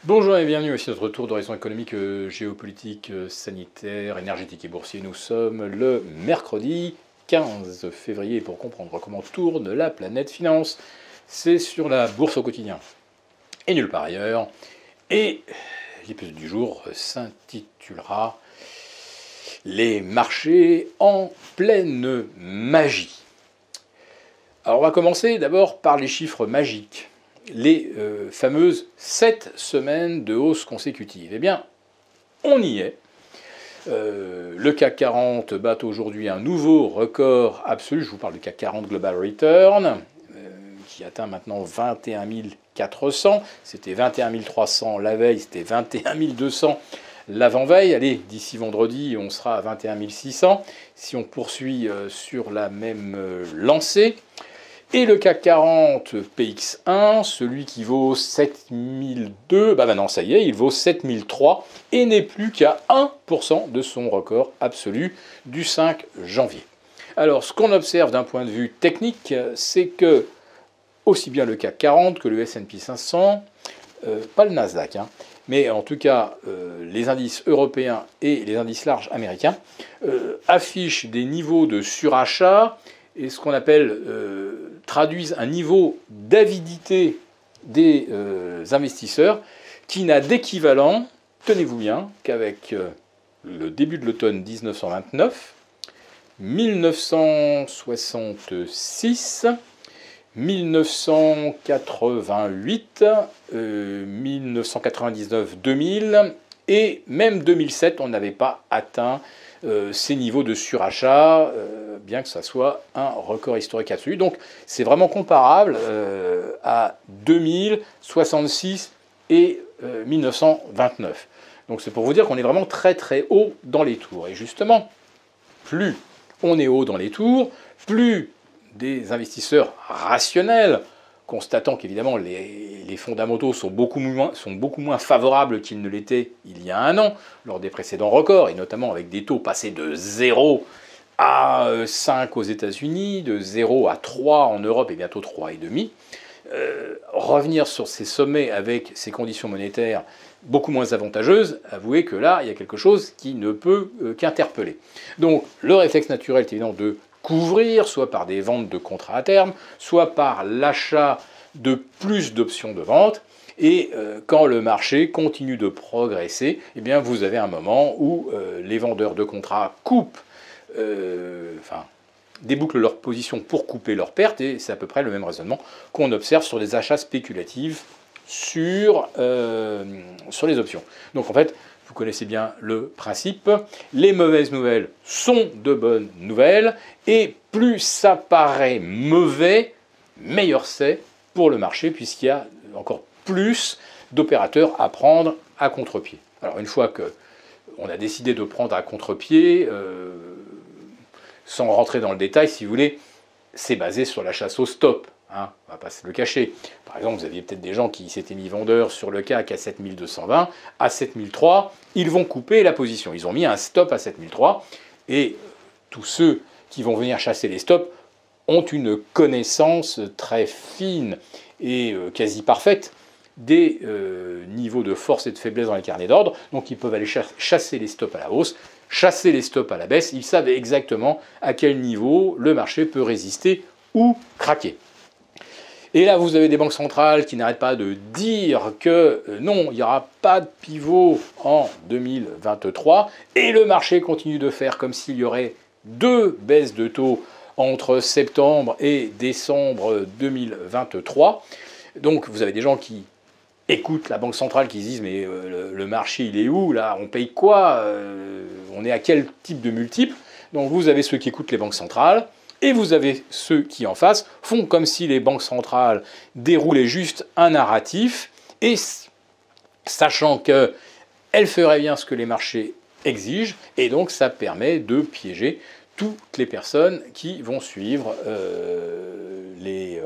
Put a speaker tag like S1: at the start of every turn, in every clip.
S1: Bonjour et bienvenue aussi à notre tour d'horizon économique, géopolitique, sanitaire, énergétique et boursier. Nous sommes le mercredi 15 février pour comprendre comment tourne la planète finance. C'est sur la bourse au quotidien et nulle part ailleurs. Et l'épisode du jour s'intitulera Les marchés en pleine magie. Alors on va commencer d'abord par les chiffres magiques. Les fameuses 7 semaines de hausse consécutive. Eh bien, on y est. Le CAC 40 bat aujourd'hui un nouveau record absolu. Je vous parle du CAC 40 Global Return, qui atteint maintenant 21 400. C'était 21 300 la veille, c'était 21 200 l'avant-veille. Allez, d'ici vendredi, on sera à 21 600. Si on poursuit sur la même lancée. Et le CAC 40 PX1, celui qui vaut 7002, bah maintenant ça y est, il vaut 7003 et n'est plus qu'à 1% de son record absolu du 5 janvier. Alors ce qu'on observe d'un point de vue technique, c'est que aussi bien le CAC 40 que le S&P 500, pas le Nasdaq, mais en tout cas les indices européens et les indices larges américains affichent des niveaux de surachat et ce qu'on appelle traduisent un niveau d'avidité des investisseurs qui n'a d'équivalent, tenez-vous bien, qu'avec le début de l'automne 1929, 1966, 1988, 1999-2000 et même 2007, on n'avait pas atteint ces niveaux de surachat, bien que ça soit un record historique absolu. Donc c'est vraiment comparable à 2000, 66 et 1929. Donc c'est pour vous dire qu'on est vraiment très très haut dans les tours. Et justement, plus on est haut dans les tours, plus des investisseurs rationnels, constatant qu'évidemment les fondamentaux sont beaucoup moins favorables qu'ils ne l'étaient il y a un an, lors des précédents records, et notamment avec des taux passés de 0 à 5 aux États-Unis, de 0 à 3 en Europe et bientôt 3,5. Revenir sur ces sommets avec ces conditions monétaires beaucoup moins avantageuses, avouez que là, il y a quelque chose qui ne peut qu'interpeller. Donc le réflexe naturel est évident de couvrir, soit par des ventes de contrats à terme, soit par l'achat de plus d'options de vente. Et quand le marché continue de progresser, eh bien vous avez un moment où les vendeurs de contrats coupent, débouclent leur position pour couper leurs pertes, et c'est à peu près le même raisonnement qu'on observe sur les achats spéculatifs sur les options. Donc en fait, vous connaissez bien le principe. Les mauvaises nouvelles sont de bonnes nouvelles. Et plus ça paraît mauvais, meilleur c'est pour le marché, puisqu'il y a encore plus d'opérateurs à prendre à contre-pied. Alors une fois qu'on a décidé de prendre à contre-pied, sans rentrer dans le détail, si vous voulez, c'est basé sur la chasse au stop. On ne va pas se le cacher. Par exemple, vous aviez peut-être des gens qui s'étaient mis vendeurs sur le CAC à 7220, à 7003, ils vont couper la position. Ils ont mis un stop à 7003, et tous ceux qui vont venir chasser les stops ont une connaissance très fine et quasi parfaite des niveaux de force et de faiblesse dans les carnets d'ordre. Donc ils peuvent aller chasser les stops à la hausse, chasser les stops à la baisse. Ils savent exactement à quel niveau le marché peut résister ou craquer. Et là, vous avez des banques centrales qui n'arrêtent pas de dire que non, il n'y aura pas de pivot en 2023. Et le marché continue de faire comme s'il y aurait 2 baisses de taux entre septembre et décembre 2023. Donc vous avez des gens qui écoutent la banque centrale, qui se disent mais le marché il est où là? On paye quoi? On est à quel type de multiple? Donc vous avez ceux qui écoutent les banques centrales. Et vous avez ceux qui, en face, font comme si les banques centrales déroulaient juste un narratif, et sachant qu'elles feraient bien ce que les marchés exigent, et donc ça permet de piéger toutes les personnes qui vont suivre les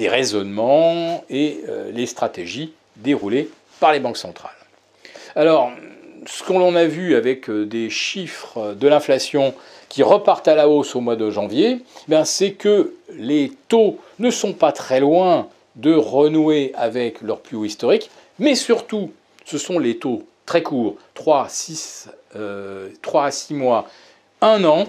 S1: raisonnements et les stratégies déroulées par les banques centrales. Alors, ce qu'on a vu avec des chiffres de l'inflation qui repartent à la hausse au mois de janvier, c'est que les taux ne sont pas très loin de renouer avec leur plus haut historique, Mais surtout, ce sont les taux très courts, 3 à 6 mois, 1 an,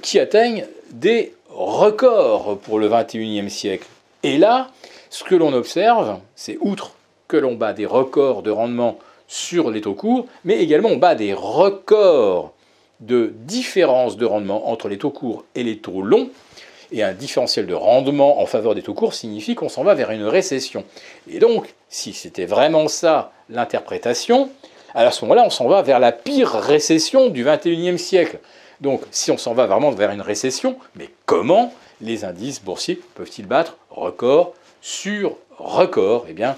S1: qui atteignent des records pour le XXIe siècle. Et là, ce que l'on observe, c'est outre que l'on bat des records de rendement sur les taux courts, mais également on bat des records de différence de rendement entre les taux courts et les taux longs. Et un différentiel de rendement en faveur des taux courts signifie qu'on s'en va vers une récession. Et donc, si c'était vraiment ça l'interprétation, à ce moment-là, on s'en va vers la pire récession du XXIe siècle. Donc, si on s'en va vraiment vers une récession, mais comment les indices boursiers peuvent-ils battre record sur record? Eh bien,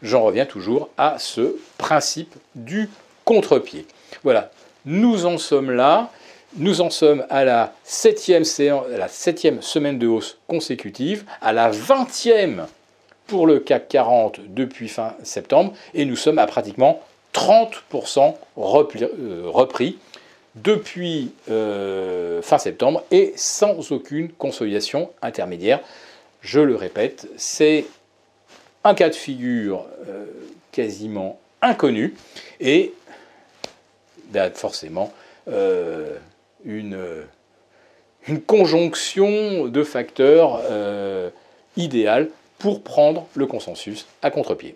S1: j'en reviens toujours à ce principe du contre-pied. Voilà, nous en sommes là. Nous en sommes à la 7e semaine de hausse consécutive, à la 20e pour le CAC 40 depuis fin septembre, et nous sommes à pratiquement 30% repris depuis fin septembre, et sans aucune consolidation intermédiaire. Je le répète, c'est un cas de figure quasiment inconnu, et forcément une conjonction de facteurs idéale pour prendre le consensus à contre-pied.